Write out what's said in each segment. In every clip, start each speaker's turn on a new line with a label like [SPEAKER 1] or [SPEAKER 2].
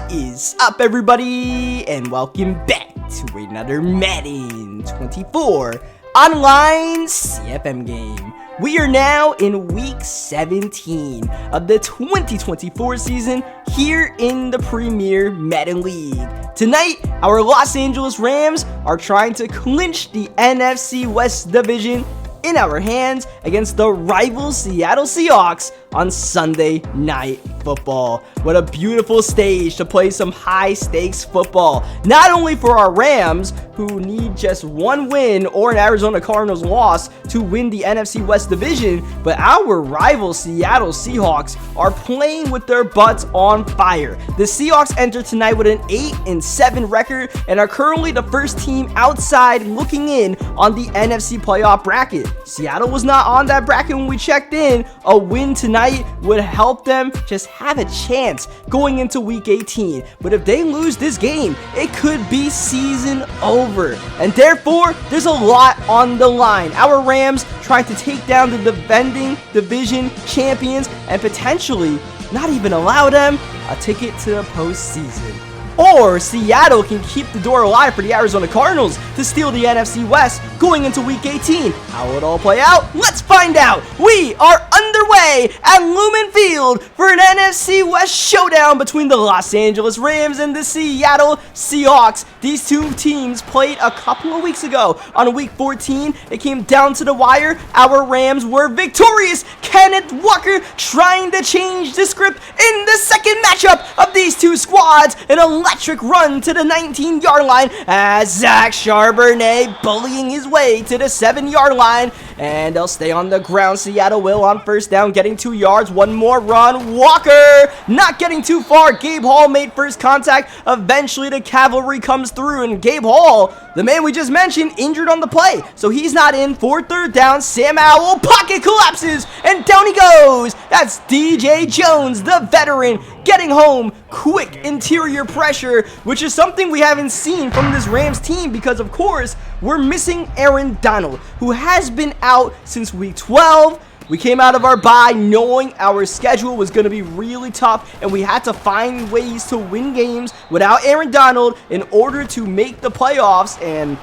[SPEAKER 1] What is up, everybody, and welcome back to another Madden 24 online CFM game. We are now in week 17 of the 2024 season here in the Premier Madden League. Tonight, our Los Angeles Rams are trying to clinch the NFC West division in our hands against the rival Seattle Seahawks on Sunday Night Football. What a beautiful stage to play some high-stakes football. Not only for our Rams, who need just one win or an Arizona Cardinals loss to win the NFC West division, but our rival Seattle Seahawks are playing with their butts on fire. The Seahawks enter tonight with an 8-7 record and are currently the first team outside looking in on the NFC playoff bracket. Seattle was not on that bracket when we checked in. A win tonight would help them just have a chance going into week 18. But if they lose this game, it could be season over. And therefore, there's a lot on the line. Our Rams trying to take down the defending division champions and potentially not even allow them a ticket to the postseason. Or Seattle can keep the door alive for the Arizona Cardinals to steal the NFC West going into week 18. How will it all play out? Let's find out. We are underway at Lumen Field for an NFC West showdown between the Los Angeles Rams and the Seattle Seahawks. These two teams played a couple of weeks ago. On week 14, it came down to the wire. Our Rams were victorious. Kenneth Walker trying to change the script in the second matchup of these two squads. An electric run to the 19-yard line as Zach Charbonnet bullying his way to the 7-yard line, and they'll stay on the ground. Seattle will on first down, getting 2 yards. One more run. Walker not getting too far. Gabe Hall made first contact. Eventually the cavalry comes through, and Gabe Hall, the man we just mentioned, injured on the play, so he's not in for third down. Sam Howell, pocket collapses, and down he goes. That's DJ Jones, the veteran, getting home. Quick interior pressure, which is something we haven't seen from this Rams team because, of course, we're missing Aaron Donald, who has been out since week 12. We came out of our bye knowing our schedule was going to be really tough, and we had to find ways to win games without Aaron Donald in order to make the playoffs. And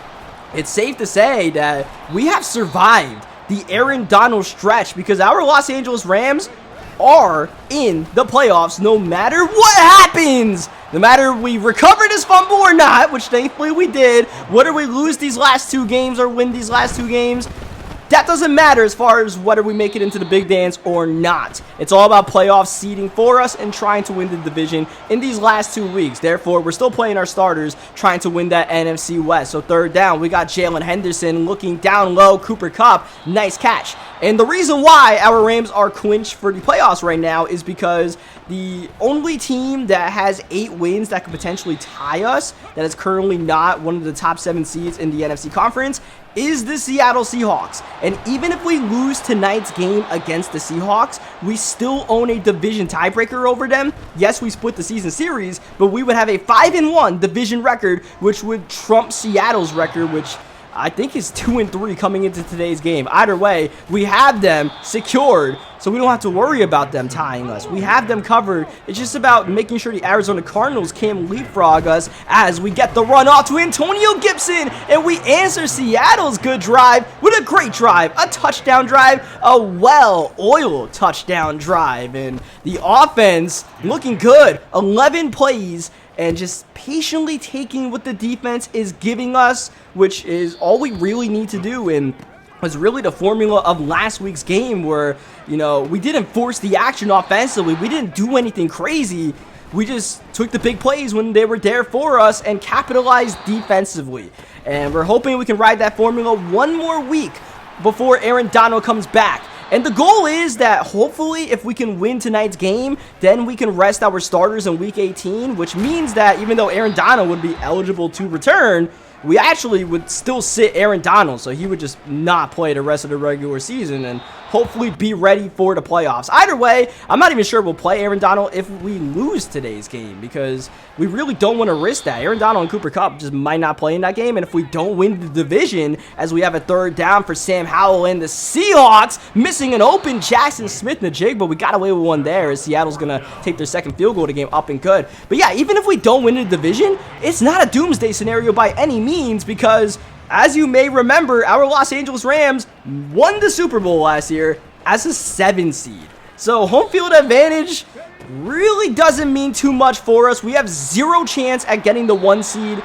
[SPEAKER 1] it's safe to say that we have survived the Aaron Donald stretch because our Los Angeles Rams are in the playoffs no matter what happens. No matter we recover this fumble or not, which thankfully we did, whether we lose these last two games or win these last two games, that doesn't matter as far as whether we make it into the big dance or not. It's all about playoff seeding for us and trying to win the division in these last 2 weeks. Therefore, we're still playing our starters, trying to win that NFC West. So third down, we got Jalen Henderson looking down low. Cooper Kupp, nice catch. And the reason why our Rams are clinched for the playoffs right now is because the only team that has 8 wins that could potentially tie us, that is currently not one of the top 7 seeds in the NFC Conference, is the Seattle Seahawks. And even if we lose tonight's game against the Seahawks, we still own a division tiebreaker over them. Yes, we split the season series, but we would have a 5-1 division record, which would trump Seattle's record, which I think is 2-3 coming into today's game. Either way, we have them secured, so we don't have to worry about them tying us. We have them covered. It's just about making sure the Arizona Cardinals can't leapfrog us as we get the run off to Antonio Gibson, and we answer Seattle's good drive with a great drive, a touchdown drive, a well-oiled touchdown drive, and the offense looking good. 11 plays, and just patiently taking what the defense is giving us, which is all we really need to do. And was really the formula of last week's game where, you know, we didn't force the action offensively. We didn't do anything crazy. We just took the big plays when they were there for us and capitalized defensively. And we're hoping we can ride that formula one more week before Aaron Donald comes back. And the goal is that hopefully if we can win tonight's game, then we can rest our starters in week 18, which means that even though Aaron Donald would be eligible to return, we actually would still sit Aaron Donald, so he would just not play the rest of the regular season and hopefully be ready for the playoffs. Either way, I'm not even sure we'll play Aaron Donald if we lose today's game, because we really don't want to risk that. Aaron Donald and Cooper Kupp just might not play in that game, and if we don't win the division, as we have a third down for Sam Howell and the Seahawks, missing an open Jackson Smith and a jig, but we got away with one there, as Seattle's going to take their second field goal of the game up and good. But yeah, even if we don't win the division, it's not a doomsday scenario by any means, because as you may remember, our Los Angeles Rams won the Super Bowl last year as a 7 seed. So home field advantage really doesn't mean too much for us. We have 0 chance at getting the 1 seed.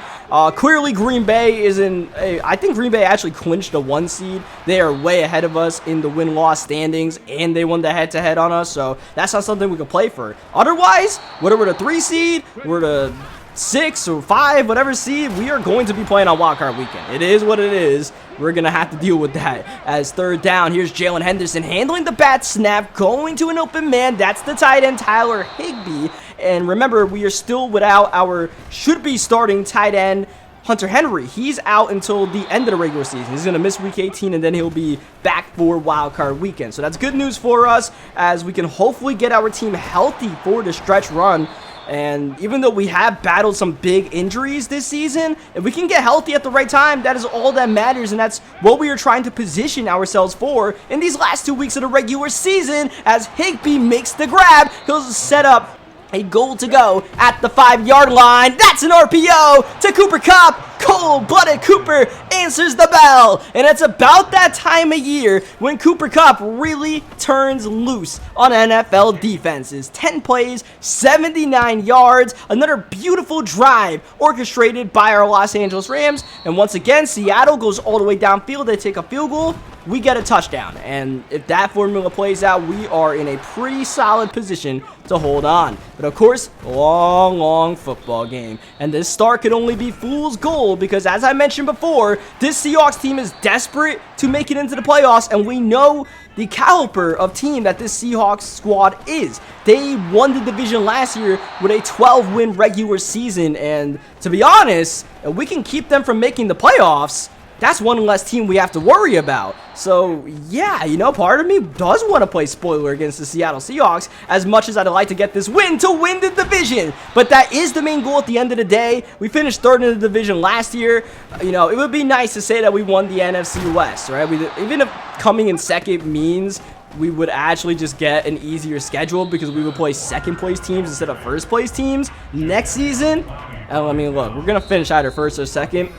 [SPEAKER 1] Clearly Green Bay is I think Green Bay actually clinched the 1 seed. They are way ahead of us in the win-loss standings, and they won the head-to-head on us, so that's not something we can play for. Otherwise, whether we're the 3 seed, we're the 6 or 5, whatever seed, we are going to be playing on wildcard weekend. It is what it is. We're going to have to deal with that. As third down, here's Jalen Henderson handling the bat snap, going to an open man. That's the tight end, Tyler Higbee. And remember, we are still without our should-be starting tight end, Hunter Henry. He's out until the end of the regular season. He's going to miss week 18, and then he'll be back for wildcard weekend. So that's good news for us, as we can hopefully get our team healthy for the stretch run. And even though we have battled some big injuries this season, if we can get healthy at the right time, that is all that matters, and that's what we are trying to position ourselves for in these last 2 weeks of the regular season. As Higbee makes the grab, he'll set up a goal to go at the 5-yard line. That's an RPO to Cooper Kupp. Cold-blooded Cooper answers the bell. And it's about that time of year when Cooper Kupp really turns loose on NFL defenses. 10 plays, 79 yards, another beautiful drive orchestrated by our Los Angeles Rams. And once again, Seattle goes all the way downfield. They take a field goal. We get a touchdown, and if that formula plays out, we are in a pretty solid position to hold on. But of course, long football game, and this start could only be fool's gold, because as I mentioned before, this Seahawks team is desperate to make it into the playoffs, and we know the caliber of team that this Seahawks squad is. They won the division last year with a 12-win regular season, and to be honest, if we can keep them from making the playoffs, that's one less team we have to worry about. So, yeah, you know, part of me does want to play spoiler against the Seattle Seahawks, as much as I'd like to get this win to win the division. But that is the main goal at the end of the day. We finished third in the division last year. You know, it would be nice to say that we won the NFC West, right? Even if coming in second means we would actually just get an easier schedule, because we would play second-place teams instead of first-place teams next season. I mean, look, we're going to finish either first or second.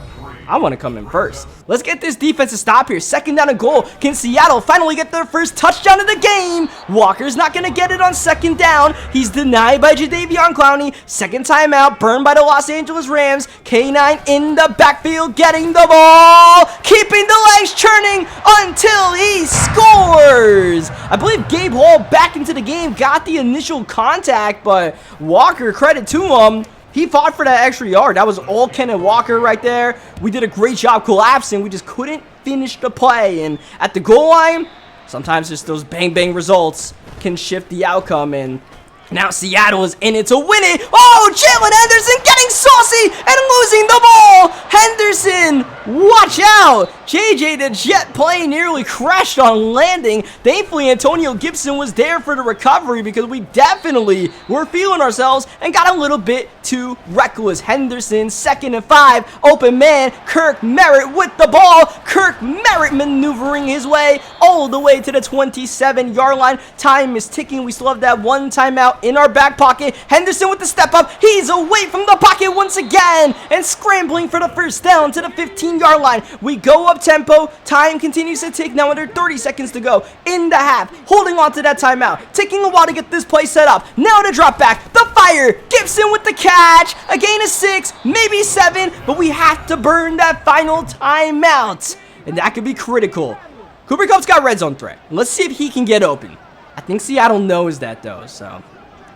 [SPEAKER 1] I want to come in first. Let's get this defense to stop here. Second down and goal. Can Seattle finally get their first touchdown of the game? Walker's not going to get it on second down. He's denied by Jadeveon Clowney. Second timeout, burned by the Los Angeles Rams. K9 in the backfield, getting the ball, keeping the legs churning until he scores. I believe Gabe Hall back into the game, got the initial contact, but Walker, credit to him, he fought for that extra yard. That was all Kenneth Walker right there. We did a great job collapsing. We just couldn't finish the play. And at the goal line, sometimes just those bang-bang results can shift the outcome. And now Seattle is in it to win it. Oh, Jalen Henderson getting saucy and losing the ball. Henderson, watch out. JJ the Jet plane nearly crashed on landing. Thankfully, Antonio Gibson was there for the recovery, because we definitely were feeling ourselves and got a little bit too reckless. Henderson, 2nd and 5, open man. Kirk Merritt with the ball. Kirk Merritt maneuvering his way all the way to the 27-yard line. Time is ticking. We still have that one timeout in our back pocket. Henderson with the step up. He's away from the pocket once again and scrambling for the first down to the 15-yard line. We go up tempo. Time continues to tick. Now under 30 seconds to go in the half. Holding on to that timeout. Taking a while to get this play set up. Now the drop back. The fire. Gibson with the catch. A gain of 6, maybe 7, but we have to burn that final timeout, and that could be critical. Cooper Kupp's got red zone threat. Let's see if he can get open. I think Seattle knows that, though, so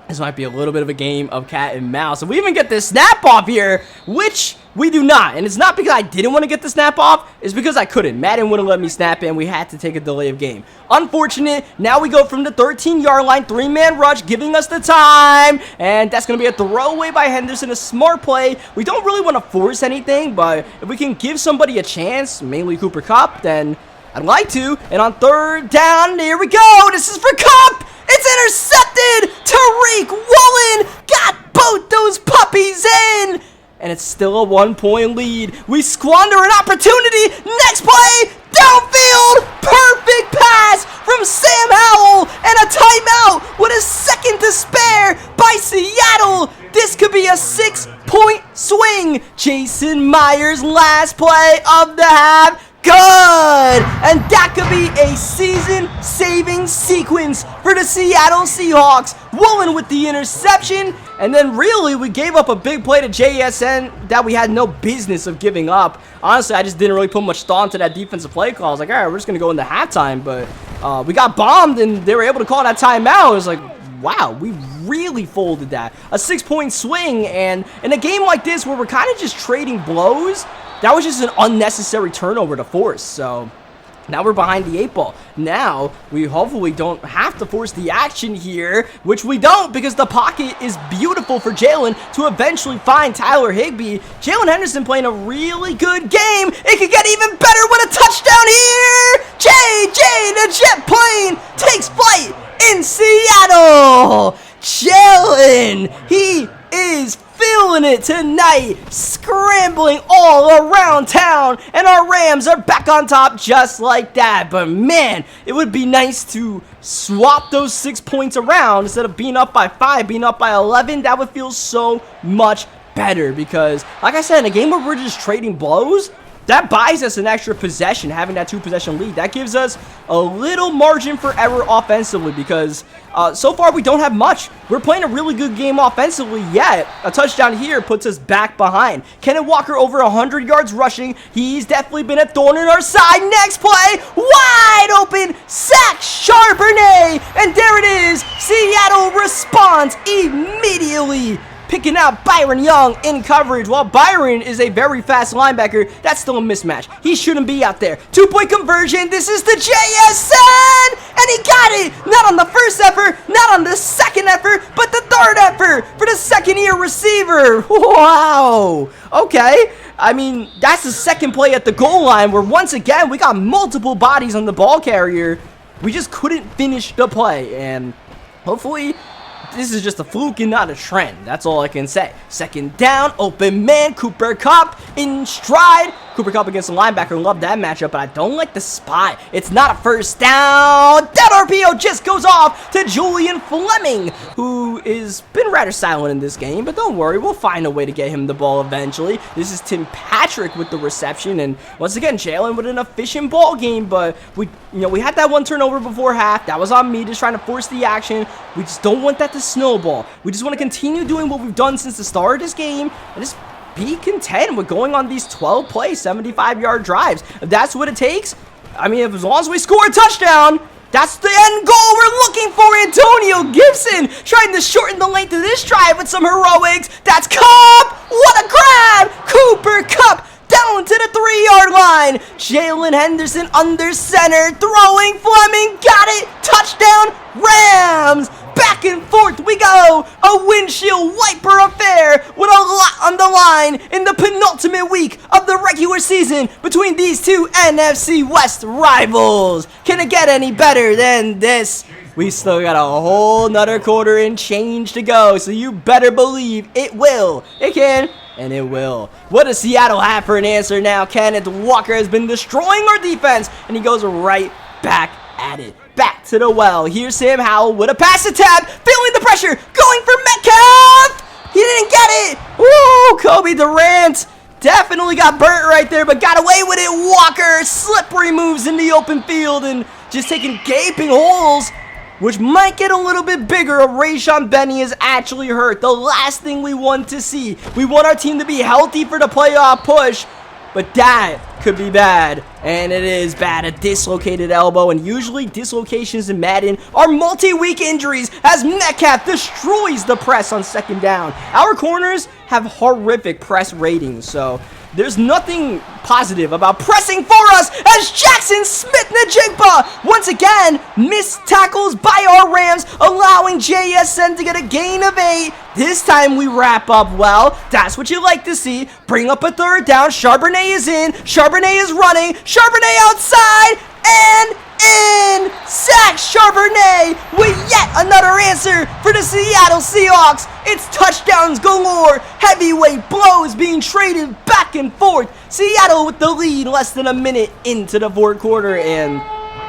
[SPEAKER 1] this might be a little bit of a game of cat and mouse. And we even get this snap off here, which We do not, and it's not because I didn't want to get the snap off, it's because I couldn't. Madden wouldn't let me snap it, and we had to take a delay of game. Unfortunate. Now we go from the 13-yard line, 3-man rush, giving us the time, and that's going to be a throwaway by Henderson, a smart play. We don't really want to force anything, but if we can give somebody a chance, mainly Cooper Kupp, then I'd like to. And on 3rd down, here we go. This is for Kupp. It's intercepted. Tariq Woolen got both those puppies in. And it's still a 1-point lead. We squander an opportunity. Next play, downfield. Perfect pass from Sam Howell. And a timeout with a second to spare by Seattle. This could be a 6-point swing. Jason Myers' last play of the half. Good! And that could be a season-saving sequence for the Seattle Seahawks. Woolen with the interception, and then really we gave up a big play to JSN that we had no business of giving up. Honestly, I just didn't really put much thought into that defensive play call. I was like, all right, we're just going to go into halftime, but we got bombed, and they were able to call that timeout. It was like, wow, we really folded that. A 6-point swing, and in a game like this where we're kind of just trading blows, that was just an unnecessary turnover to force. So now we're behind the 8 ball. Now we hopefully don't have to force the action here, which we don't because the pocket is beautiful for Jalen to eventually find Tyler Higbee. Jalen Henderson playing a really good game. It could get even better with a touchdown here. JJ, the jet plane, takes flight in Seattle. Jalen, he is feeling it tonight, scrambling all around town, and our Rams are back on top just like that. But man, it would be nice to swap those 6 points around instead of being up by 5, being up by 11. That would feel so much better because, like I said, in a game where we're just trading blows, that buys us an extra possession, having that 2-possession lead. That gives us a little margin for error offensively because so far we don't have much. We're playing a really good game offensively, yet a touchdown here puts us back behind. Kenneth Walker over 100 yards rushing. He's definitely been a thorn in our side. Next play, wide open, sack Charbonnet, and there it is. Seattle responds immediately, picking out Byron Young in coverage. While Byron is a very fast linebacker, that's still a mismatch. He shouldn't be out there. 2-point conversion. This is the JSN, and he got it. Not on the first effort, not on the second effort, but the third effort for the second-year receiver. Wow. Okay. I mean, that's the second play at the goal line where, once again, we got multiple bodies on the ball carrier. We just couldn't finish the play, and hopefully this is just a fluke and not a trend. That's all I can say. Second down, open man, Cooper Kupp in stride. Cooper Kupp against the linebacker. Love that matchup, but I don't like the spot. It's not a first down. That RPO just goes off to Julian Fleming, who has been rather silent in this game, but don't worry, we'll find a way to get him the ball eventually. This is Tim Patrick with the reception, and once again, Jalen with an efficient ball game, but we had that one turnover before half. That was on me, just trying to force the action. We just don't want that to snowball. We just want to continue doing what we've done since the start of this game, and just be content with going on these 12-play, 75-yard drives. If that's what it takes, I mean, as long as we score a touchdown, that's the end goal we're looking for. Antonio Gibson trying to shorten the length of this drive with some heroics. That's Kupp. What a grab. Cooper Kupp down to the 3-yard line. Jalen Henderson under center, throwing. Fleming got it. Touchdown, Rams. Back and forth we go. A windshield wiper affair with a lot on the line in the penultimate week of the regular season between these two NFC West rivals. Can it get any better than this? We still got a whole nother quarter and change to go, so you better believe it will. It can, and it will. What does Seattle have for an answer now? Kenneth Walker has been destroying our defense, and he goes right back at it. Back to the well. Here's Sam Howell with a pass attempt, feeling the pressure, going for Metcalf. He didn't get it. Woo, Kobe Durant definitely got burnt right there, but got away with it. Walker, slippery moves in the open field and just taking gaping holes, which might get a little bit bigger if Rayshon Benny is actually hurt. The last thing we want to see. We want our team to be healthy for the playoff push. but that could be bad. And it is bad. A dislocated elbow. And usually dislocations in Madden are multi-week injuries as Metcalf destroys the press on second down. Our corners have horrific press ratings, so there's nothing positive about pressing for us as Jackson Smith-Njigba once again missed tackles by our Rams, allowing JSN to get a gain of 8. This time we wrap up well. That's what you like to see. Bring up a third down. Charbonnet is in. Charbonnet is running. Charbonnet outside and in. Sack Charbonnet with yet another answer for the Seattle Seahawks. It's touchdowns galore. Heavyweight blows being traded back and forth. Seattle with the lead less than a minute into the fourth quarter. And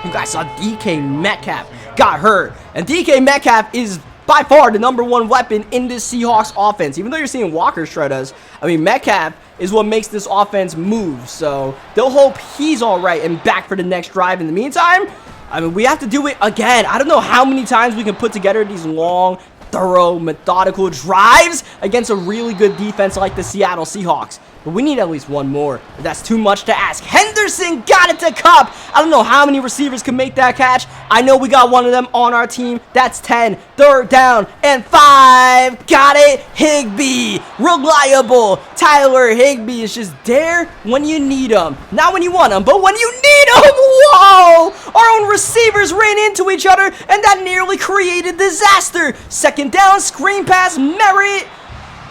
[SPEAKER 1] you guys saw DK Metcalf got hurt. And DK Metcalf is by far the #1 weapon in this Seahawks offense. Even though you're seeing Walker shred us, I mean, Metcalf is what makes this offense move. So they'll hope he's all right and back for the next drive. In the meantime, I mean, we have to do it again. I don't know how many times we can put together these long, thorough, methodical drives against a really good defense like the Seattle Seahawks. But we need at least one more. But that's too much to ask. Henderson got it to Kupp. I don't know how many receivers can make that catch. I know we got one of them on our team. That's 10. Third down and 5. Got it. Higbee. Reliable. Tyler Higbee is just there when you need him. Not when you want him, but when you need him. Whoa! Our own receivers ran into each other, and that nearly created disaster. Second down, screen pass, Merritt.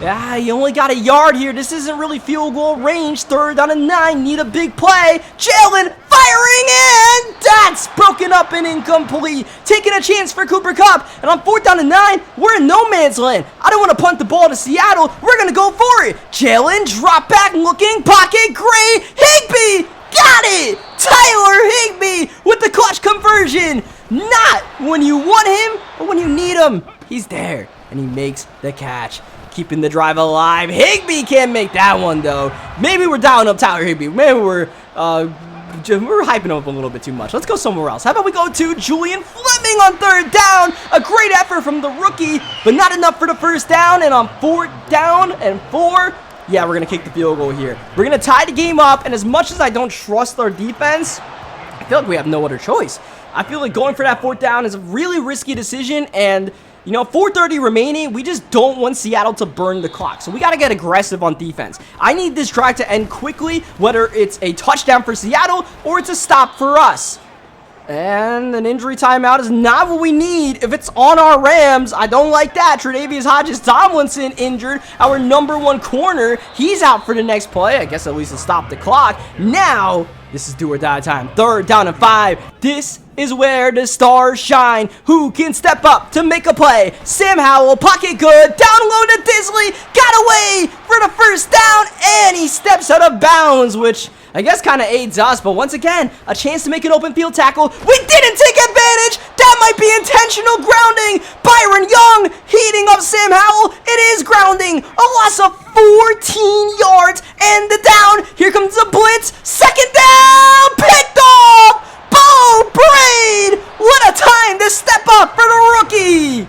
[SPEAKER 1] Yeah, you only got a yard here. This isn't really field goal range. Third down and 9. Need a big play. Jalen firing in. That's broken up and incomplete. Taking a chance for Cooper Kupp. And on 4th down and 9, we're in no man's land. I don't want to punt the ball to Seattle. We're going to go for it. Jalen, drop back, looking, pocket, great. Higbee, got it. Tyler Higbee with the clutch conversion. Not when you want him, but when you need him. He's there, and he makes the catch. Keeping the drive alive. Higbee can't make that one, though. Maybe we're dialing up Tyler Higbee. Maybe we're hyping him up a little bit too much. Let's go somewhere else. How about we go to Julian Fleming on 3rd down? A great effort from the rookie, but not enough for the first down. And on 4th down and 4, yeah, we're going to kick the field goal here. We're going to tie the game up, and as much as I don't trust our defense, I feel like we have no other choice. I feel like going for that 4th down is a really risky decision, and you know, 4:30 remaining, we just don't want Seattle to burn the clock. So we got to get aggressive on defense. I need this drive to end quickly, whether it's a touchdown for Seattle or it's a stop for us. And an injury timeout is not what we need. If it's on our Rams, I don't like that. Tre'Davious Hodges-Tomlinson injured, our #1 corner. He's out for the next play. I guess at least to stop the clock. Now, this is do or die time. 3rd down and 5. This is where the stars shine. Who can step up to make a play? Sam Howell, pocket good. Down low to Disley. Got away for the first down. And he steps out of bounds, which I guess kind of aids us. But once again, a chance to make an open field tackle. We didn't take advantage. That might be intentional grounding. Byron Young heating up Sam Howell. It is grounding. A loss of 14 yards and the down. Here comes the blitz. Second down. Picked off. Bo Braid. What a time to step up for the rookie.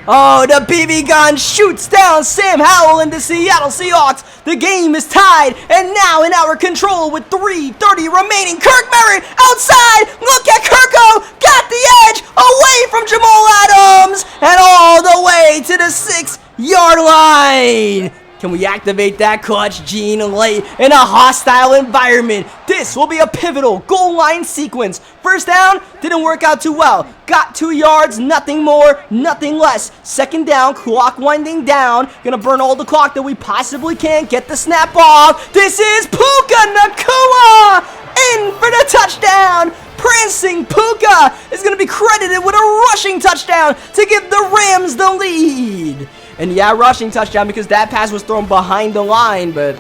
[SPEAKER 1] Oh, the BB gun shoots down Sam Howell and the Seattle Seahawks. The game is tied and now in our control with 3:30 remaining. Kirk Merritt outside. Look at Kirko. Got the edge away from Jamal Adams and all the way to the 6-yard line. Can we activate that clutch gene late in a hostile environment? This will be a pivotal goal line sequence. First down, didn't work out too well. Got 2 yards, nothing more, nothing less. Second down, clock winding down. Gonna burn all the clock that we possibly can. Get the snap off. This is Puka Nacua in for the touchdown. Prancing Puka is gonna be credited with a rushing touchdown to give the Rams the lead. And yeah, rushing touchdown because that pass was thrown behind the line, but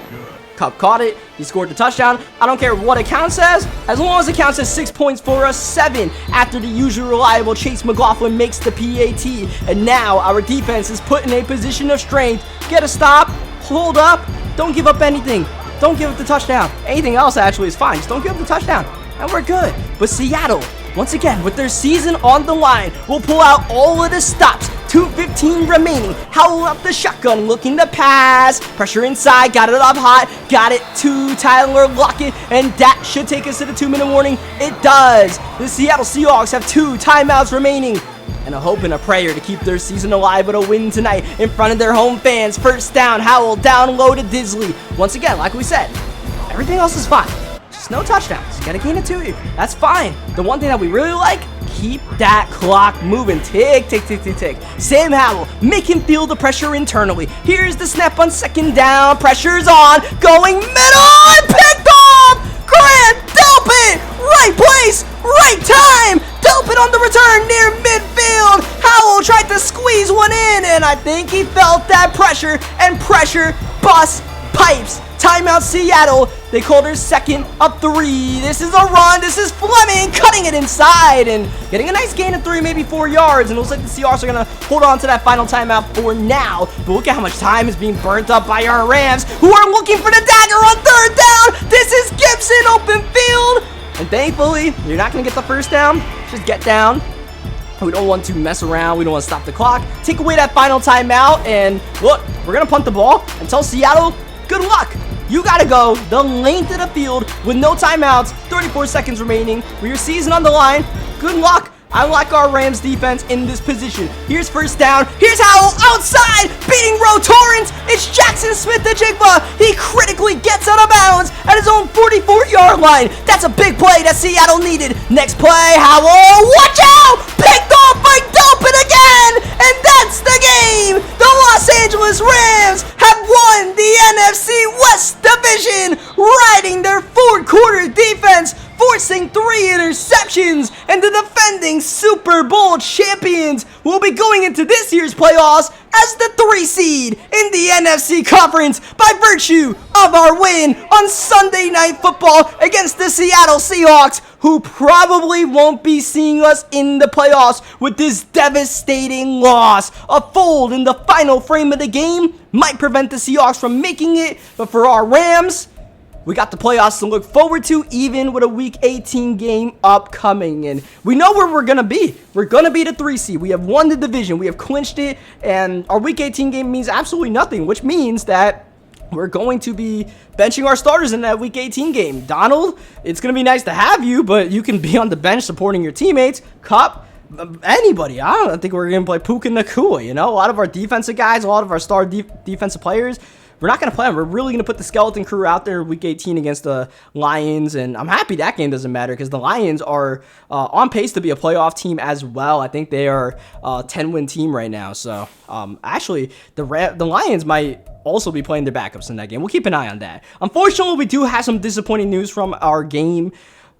[SPEAKER 1] Kupp caught it. He scored the touchdown. I don't care what account says, as long as it counts as 6 points for us, 7 after the usual reliable Chase McLaughlin makes the PAT. And now our defense is put in a position of strength. Get a stop, hold up, don't give up anything. Don't give up the touchdown. Anything else actually is fine. Just don't give up the touchdown, and we're good. But Seattle, once again, with their season on the line, will pull out all of the stops 2:15 remaining. Howell up the shotgun, looking to pass. Pressure inside, got it up hot, got it to Tyler Lockett, and that should take us to the 2-minute warning. It does. The Seattle Seahawks have 2 timeouts remaining, and a hope and a prayer to keep their season alive with a win tonight in front of their home fans. First down, Howell down low to Disley. Once again, like we said, everything else is fine. Just no touchdowns. Gotta gain it to you. That's fine. The one thing that we really like, keep that clock moving. Tick, tick, tick, tick, tick. Sam Howell, make him feel the pressure internally. Here's the snap on second down. Pressure's on. Going middle and picked off. Grant Delpit. Right place, right time. Delpit on the return near midfield. Howell tried to squeeze one in, and I think he felt that pressure, and pressure busts pipes. Timeout Seattle. They called her second of 3. This is a run. This is Fleming cutting it inside and getting a nice gain of 3, maybe 4 yards. And it looks like the Seahawks are going to hold on to that final timeout for now. But look at how much time is being burnt up by our Rams, who are looking for the dagger on third down. This is Gibson, open field. And thankfully, you're not going to get the first down. Just get down. We don't want to mess around. We don't want to stop the clock. Take away that final timeout. And look, we're going to punt the ball and tell Seattle, good luck. You got to go the length of the field with no timeouts, 34 seconds remaining, with your season on the line. Good luck. I like our Rams defense in this position. Here's first down. Here's Howell outside, beating Roe Torrance. It's Jackson Smith-Njigba. He critically gets out of bounds at his own 44-yard line. That's a big play that Seattle needed. Next play, Howell, watch out! Picked off by Delpit again, and that's the game. The Los Angeles Rams have won the NFC West Division, riding their fourth-quarter defense, forcing 3 interceptions, and the defending Super Bowl champions will be going into this year's playoffs as the 3 seed in the NFC Conference by virtue of our win on Sunday Night Football against the Seattle Seahawks, who probably won't be seeing us in the playoffs with this devastating loss. A fold in the final frame of the game might prevent the Seahawks from making it, but for our Rams, we got the playoffs to look forward to, even with a Week 18 game upcoming. And we know where we're going to be. We're going to be the 3 seed. We have won the division. We have clinched it. And our Week 18 game means absolutely nothing, which means that we're going to be benching our starters in that Week 18 game. Donald, it's going to be nice to have you, but you can be on the bench supporting your teammates. Cup, anybody. I don't think we're going to play Puka Nacua. You know, a lot of our defensive guys, a lot of our star defensive players, we're not going to play them. We're really going to put the skeleton crew out there Week 18 against the Lions, and I'm happy that game doesn't matter because the Lions are on pace to be a playoff team as well. I think they are a 10-win team right now. So, actually, the Lions might also be playing their backups in that game. We'll keep an eye on that. Unfortunately, we do have some disappointing news from our game.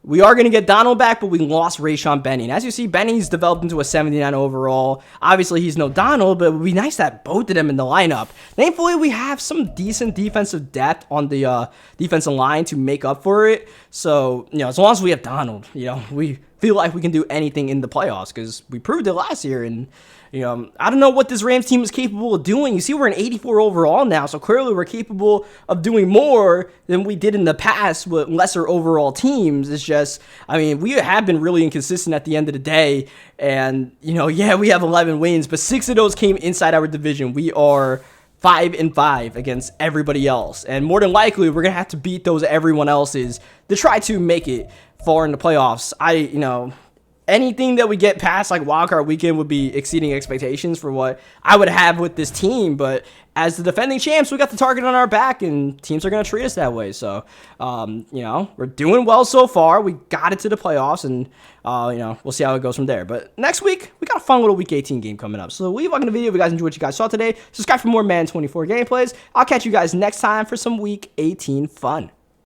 [SPEAKER 1] We are going to get Donald back, but we lost Rayshon Benny. And as you see, Benny's developed into a 79 overall. Obviously, he's no Donald, but it would be nice to have both of them in the lineup. Thankfully, we have some decent defensive depth on the defensive line to make up for it. So, you know, as long as we have Donald, you know, we feel like we can do anything in the playoffs because we proved it last year. And, you know, I don't know what this Rams team is capable of doing. You see, we're an 84 overall now, so clearly we're capable of doing more than we did in the past with lesser overall teams. It's just, I mean, we have been really inconsistent at the end of the day. And, you know, yeah, we have 11 wins, but 6 of those came inside our division. We are 5-5 against everybody else. And more than likely, we're going to have to beat those everyone else's to try to make it far in the playoffs. You know, anything that we get past like wildcard weekend would be exceeding expectations for what I would have with this team. But as the defending champs, we got the target on our back, and teams are going to treat us that way. So, you know, we're doing well so far. We got it to the playoffs, and, you know, we'll see how it goes from there. But next week, we got a fun little Week 18 game coming up. So leave a like in the video if you guys enjoyed what you guys saw today. Subscribe for more Madden 24 gameplays. I'll catch you guys next time for some Week 18 fun.